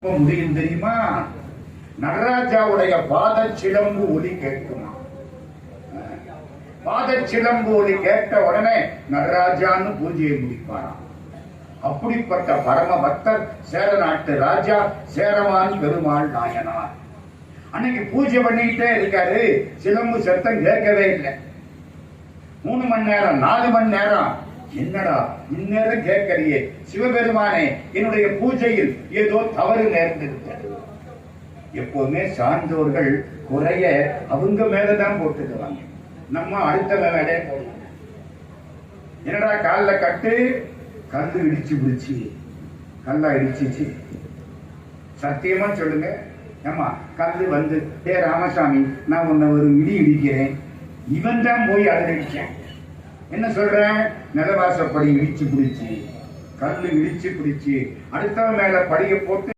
முடியும் தெரியுமா? நடராஜாவுடைய பாத சிலம்பு ஒலி கேட்குமா? பாத சிலம்பு ஒலி கேட்ட உடனே நடராஜான்னு பூஜையை முடிப்பாராம். அப்படிப்பட்ட பரம பக்தர் சேர நாட்டு ராஜா சேரமான் பெருமாள் நாயனார். அன்னைக்கு பூஜை பண்ணிக்கிட்டே இருக்காரு. சிலம்பு சத்தம் கேட்கவே இல்லை. 3 மணி நேரம் 4 மணி நேரம். என்னடா இந்நேரம் கேட்கலையே, சிவபெருமானே என்னுடைய பூஜையில் ஏதோ தவறு நேர்ந்திருக்கிறது. எப்போதுமே சார்ந்தோர்கள் குறைய அவங்க மேலதான் போட்டுக்குவாங்க, நம்ம அடுத்த மேலே போடுவோம். என்னடா காலில் கட்டு, கல்லு இடிச்சு பிடிச்சி, கல்லா இடிச்சிச்சு. சத்தியமா சொல்லுங்க, ஏமா கல்லு வந்து ஏ ராமசாமி நான் உன்னை ஒரு இடி இடிக்கிறேன், இவன் தான் போய் அதில் இடிச்சேன். என்ன சொல்றேன்? நிலவாசப்படி இடிச்சு பிடிச்சி, கல்லு இடிச்சு பிடிச்சி அடுத்த மேல படிய போட்டு